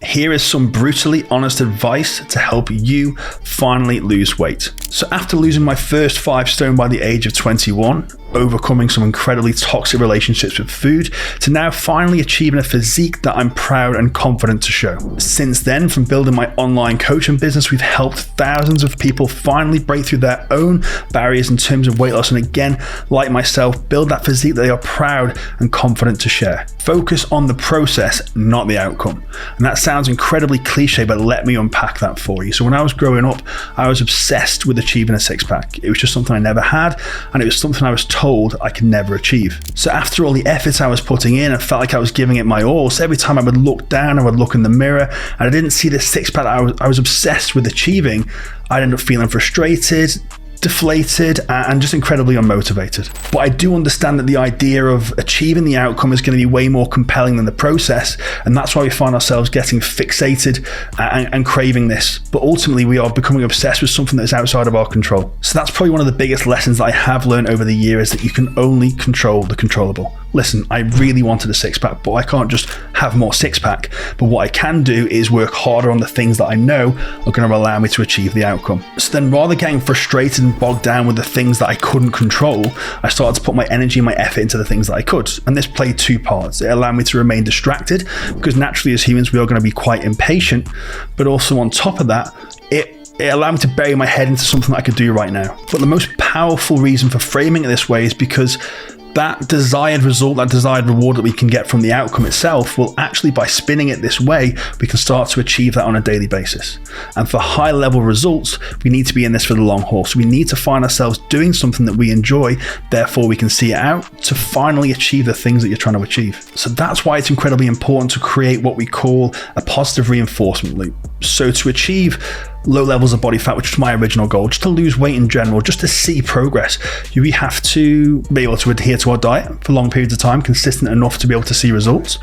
Here is some brutally honest advice to help you finally lose weight. So after losing my first 5 stone by the age of 21, overcoming some incredibly toxic relationships with food, to now finally achieving a physique that I'm proud and confident to show. Since then, from building my online coaching business, we've helped thousands of people finally break through their own barriers in terms of weight loss, and again, like myself, build that physique that they are proud and confident to share. Focus on the process, not the outcome. And that sounds incredibly cliche, but let me unpack that for you. So when I was growing up, I was obsessed with achieving a six-pack. It was just something I never had, and it was something I was told I could never achieve. So after all the effort I was putting in, I felt like I was giving it my all. So every time I would look down, I would look in the mirror, and I didn't see this six-pack that I was obsessed with achieving. I'd end up feeling frustrated, deflated, and just incredibly unmotivated. But I do understand that the idea of achieving the outcome is going to be way more compelling than the process, and that's why we find ourselves getting fixated and craving this. But ultimately, we are becoming obsessed with something that is outside of our control. So that's probably one of the biggest lessons that I have learned over the years, is that you can only control the controllable. Listen, I really wanted a six-pack, but I can't just have more six-pack. But what I can do is work harder on the things that I know are going to allow me to achieve the outcome. So then, rather than getting frustrated and bogged down with the things that I couldn't control, I started to put my energy and my effort into the things that I could. And this played 2 parts. It allowed me to remain distracted, because naturally as humans, we are going to be quite impatient. But also on top of that, it allowed me to bury my head into something that I could do right now. But the most powerful reason for framing it this way is because that desired result, that desired reward that we can get from the outcome itself, will actually, by spinning it this way, we can start to achieve that on a daily basis. And for high level results, we need to be in this for the long haul. So we need to find ourselves doing something that we enjoy, therefore we can see it out to finally achieve the things that you're trying to achieve. So that's why it's incredibly important to create what we call a positive reinforcement loop. So to achieve low levels of body fat, which is my original goal, just to lose weight in general, just to see progress, we have to be able to adhere to our diet for long periods of time, consistent enough to be able to see results.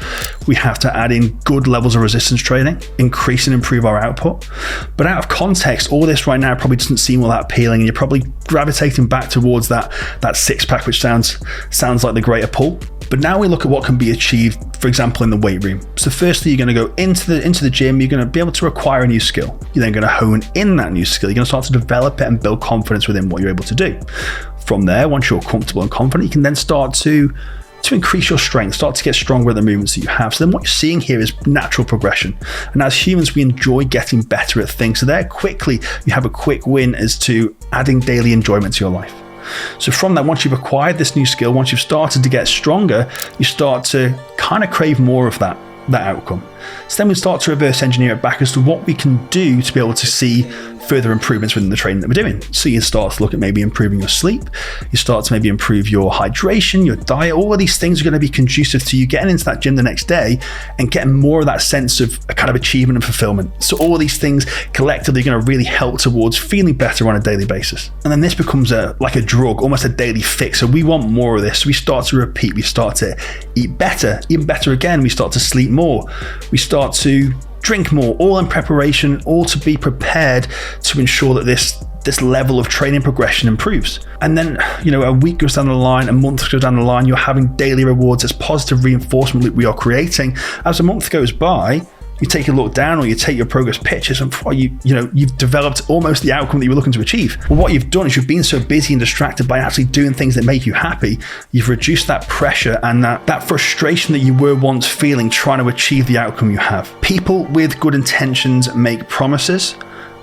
We have to add in good levels of resistance training, increase and improve our output. But out of context, all this right now probably doesn't seem all that appealing, and you're probably gravitating back towards that six-pack, which sounds like the greater pull. But now we look at what can be achieved, for example, in the weight room. So firstly, you're going to go into the gym, you're going to be able to acquire a new skill. You're then going to hone in that new skill. You're going to start to develop it and build confidence within what you're able to do. From there, once you're comfortable and confident, you can then start to increase your strength, start to get stronger at the movements that you have. So then what you're seeing here is natural progression. And as humans, we enjoy getting better at things. So there quickly, you have a quick win as to adding daily enjoyment to your life. So from that, once you've acquired this new skill, once you've started to get stronger, you start to kind of crave more of that outcome. So then we start to reverse engineer it back as to what we can do to be able to see further improvements within the training that we're doing. So you start to look at maybe improving your sleep, you start to maybe improve your hydration, your diet. All of these things are going to be conducive to you getting into that gym the next day and getting more of that sense of a kind of achievement and fulfillment. So all of these things collectively are going to really help towards feeling better on a daily basis. And then this becomes like a drug, almost a daily fix. So we want more of this. So we start to repeat, we start to eat better, even better again, we start to sleep more, we start to drink more, all in preparation, all to be prepared to ensure that this level of training progression improves. And then, a week goes down the line, a month goes down the line, you're having daily rewards, this positive reinforcement loop we are creating. As a month goes by, you take a look down or you take your progress pictures, and you've developed almost the outcome that you were looking to achieve. Well, what you've done is you've been so busy and distracted by actually doing things that make you happy, you've reduced that pressure and that frustration that you were once feeling trying to achieve the outcome you have. People with good intentions make promises,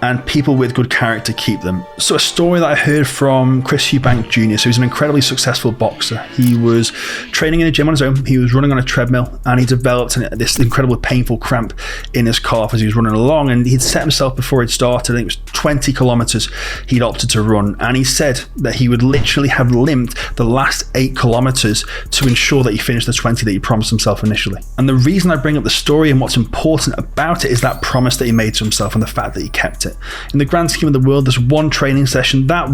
and people with good character keep them. So a story that I heard from Chris Eubank Jr. So he's an incredibly successful boxer. He was training in a gym on his own. He was running on a treadmill, and he developed this incredibly painful cramp in his calf as he was running along. And he'd set himself before he'd started, I think it was 20 kilometers he'd opted to run. And he said that he would literally have limped the last 8 kilometers to ensure that he finished the 20 that he promised himself initially. And the reason I bring up the story and what's important about it is that promise that he made to himself and the fact that he kept it. In the grand scheme of the world, there's one training session, that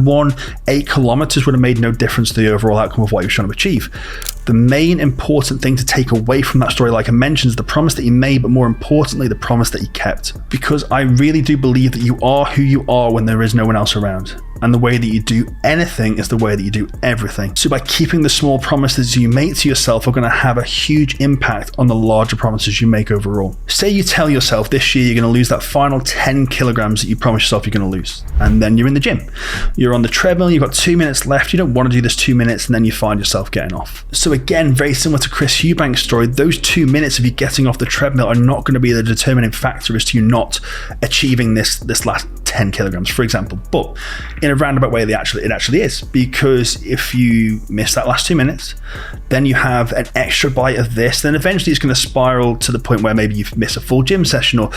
8 kilometers would have made no difference to the overall outcome of what he was trying to achieve. The main important thing to take away from that story, like I mentioned, is the promise that you made, but more importantly, the promise that you kept. Because I really do believe that you are who you are when there is no one else around. And the way that you do anything is the way that you do everything. So by keeping the small promises you make to yourself are going to have a huge impact on the larger promises you make overall. Say you tell yourself this year you're going to lose that final 10 kilograms that you promised yourself you're going to lose. And then you're in the gym. You're on the treadmill, you've got 2 minutes left, you don't want to do this 2 minutes, and then you find yourself getting off. So again, very similar to Chris Eubank's story, those 2 minutes of you getting off the treadmill are not going to be the determining factor as to you not achieving this last 10 kilograms, for example. But in a roundabout way, it actually is, because if you miss that last 2 minutes, then you have an extra bite of this, then eventually it's going to spiral to the point where maybe you've missed a full gym session, or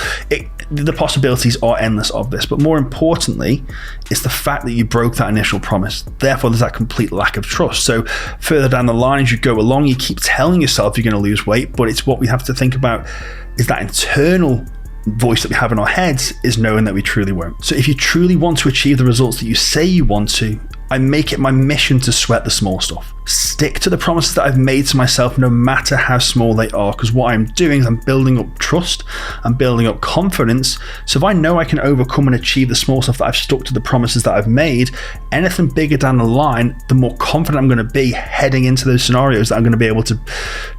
the possibilities are endless of this. But more importantly, it's the fact that you broke that initial promise. Therefore, there's that complete lack of trust. So further down the line, as you go along, you keep telling yourself you're going to lose weight, but it's what we have to think about is that internal voice that we have in our heads is knowing that we truly won't. So if you truly want to achieve the results that you say you want to, I make it my mission to sweat the small stuff. Stick to the promises that I've made to myself, no matter how small they are, because what I'm doing is I'm building up trust, I'm building up confidence. So if I know I can overcome and achieve the small stuff that I've stuck to the promises that I've made, anything bigger down the line, the more confident I'm going to be heading into those scenarios, that I'm going to be able to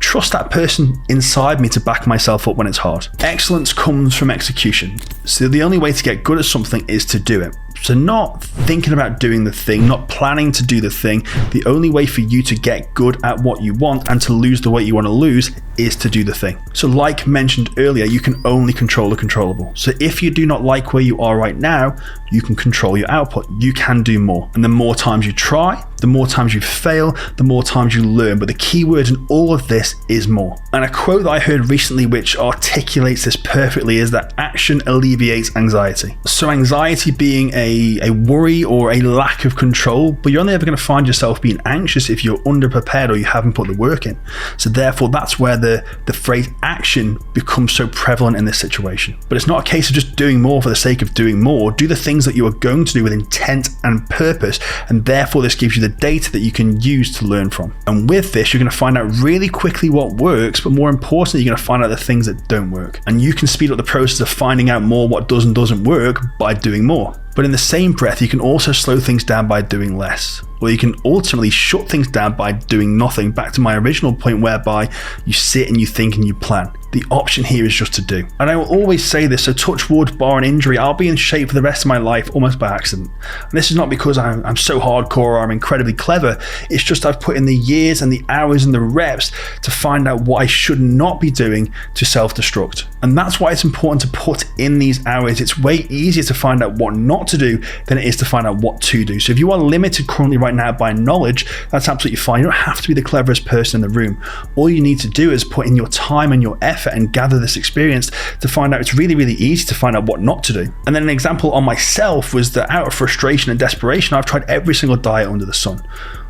trust that person inside me to back myself up when it's hard. Excellence comes from execution. So the only way to get good at something is to do it. So not thinking about doing the thing, not planning to do the thing. The only way for you to get good at what you want and to lose the weight you want to lose is to do the thing. So like mentioned earlier, you can only control the controllable. So if you do not like where you are right now, you can control your output. You can do more. And the more times you try, the more times you fail, the more times you learn. But the key word in all of this is more. And a quote that I heard recently which articulates this perfectly is that action alleviates anxiety. So anxiety being a worry or a lack of control, but you're only ever going to find yourself being anxious if you're underprepared or you haven't put the work in. So therefore, that's where the phrase action becomes so prevalent in this situation. But it's not a case of just doing more for the sake of doing more. Do the things that you are going to do with intent and purpose, and therefore this gives you the data that you can use to learn from. And with this, you're going to find out really quickly what works, but more importantly, you're going to find out the things that don't work. And you can speed up the process of finding out more what does and doesn't work by doing more. But in the same breath, you can also slow things down by doing less. Or you can ultimately shut things down by doing nothing. Back to my original point whereby you sit and you think and you plan. The option here is just to do. And I will always say this, so touch wood, bar an injury, I'll be in shape for the rest of my life almost by accident. And this is not because I'm so hardcore or I'm incredibly clever. It's just I've put in the years and the hours and the reps to find out what I should not be doing to self-destruct. And that's why it's important to put in these hours. It's way easier to find out what not to do than it is to find out what to do. So if you are limited currently right now by knowledge, that's absolutely fine. You don't have to be the cleverest person in the room. All you need to do is put in your time and your effort and gather this experience to find out it's really, really easy to find out what not to do. And then an example on myself was that out of frustration and desperation, I've tried every single diet under the sun.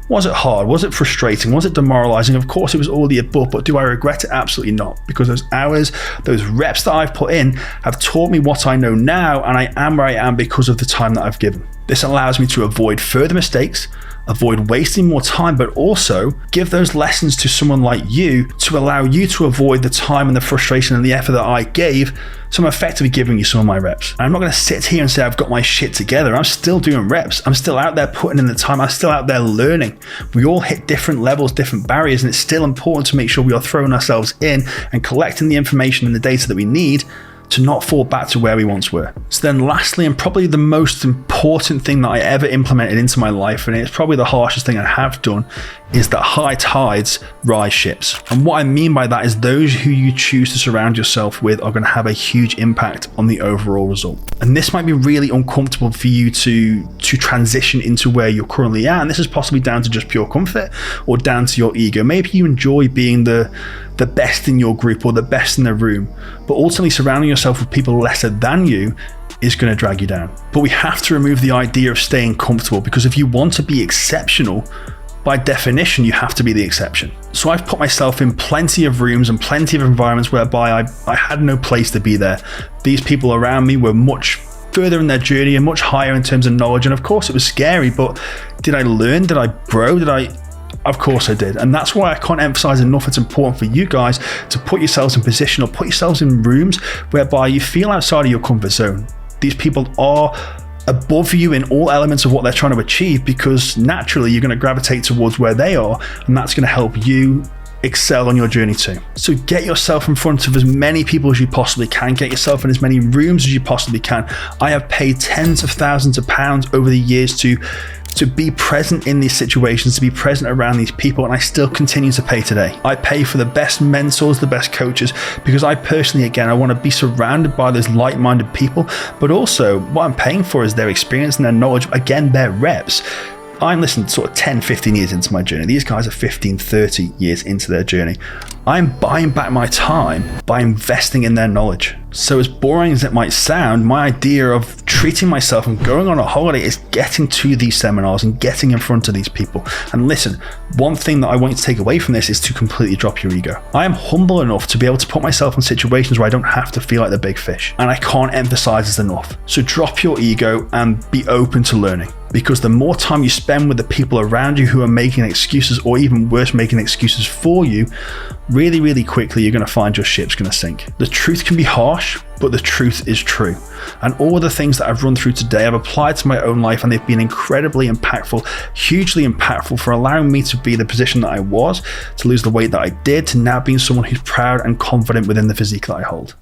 Was it hard? Was it frustrating? Was it demoralizing? Of course, it was all the above, but do I regret it? Absolutely not, because those hours, those reps that I've put in have taught me what I know now, and I am where I am because of the time that I've given. This allows me to avoid further mistakes, avoid wasting more time, but also give those lessons to someone like you to allow you to avoid the time and the frustration and the effort that I gave. So I'm effectively giving you some of my reps. And I'm not going to sit here and say I've got my shit together. I'm still doing reps. I'm still out there putting in the time. I'm still out there learning. We all hit different levels, different barriers, and it's still important to make sure we are throwing ourselves in and collecting the information and the data that we need to not fall back to where we once were. So then lastly, and probably the most important thing that I ever implemented into my life, and it's probably the harshest thing I have done, is that high tides rise ships. And what I mean by that is those who you choose to surround yourself with are going to have a huge impact on the overall result. And this might be really uncomfortable for you to transition into where you're currently at. And this is possibly down to just pure comfort or down to your ego. Maybe you enjoy being the best in your group or the best in the room, but ultimately surrounding yourself with people lesser than you is going to drag you down. But we have to remove the idea of staying comfortable, because if you want to be exceptional, by definition, you have to be the exception. So I've put myself in plenty of rooms and plenty of environments whereby I had no place to be there. These people around me were much further in their journey and much higher in terms of knowledge. And of course it was scary, but did I learn? Did I grow? Did I Of course I did. And that's why I can't emphasize enough it's important for you guys to put yourselves in position or put yourselves in rooms whereby you feel outside of your comfort zone. These people are above you in all elements of what they're trying to achieve, because naturally you're going to gravitate towards where they are, and that's going to help you excel on your journey too. So get yourself in front of as many people as you possibly can. Get yourself in as many rooms as you possibly can. I have paid tens of thousands of pounds over the years to be present in these situations, to be present around these people, and I still continue to pay today. I pay for the best mentors, the best coaches, because I personally, again, I want to be surrounded by those like-minded people, but also what I'm paying for is their experience and their knowledge, again, their reps. I'm listening sort of 10, 15 years into my journey. These guys are 15, 30 years into their journey. I'm buying back my time by investing in their knowledge. So as boring as it might sound, my idea of treating myself and going on a holiday is getting to these seminars and getting in front of these people. And listen, one thing that I want you to take away from this is to completely drop your ego. I am humble enough to be able to put myself in situations where I don't have to feel like the big fish. And I can't emphasize this enough. So drop your ego and be open to learning. Because the more time you spend with the people around you who are making excuses, or even worse, making excuses for you, really, really quickly, you're going to find your ship's going to sink. The truth can be harsh, but the truth is true. And all of the things that I've run through today, I've applied to my own life, and they've been incredibly impactful, hugely impactful for allowing me to be the position that I was, to lose the weight that I did, to now being someone who's proud and confident within the physique that I hold.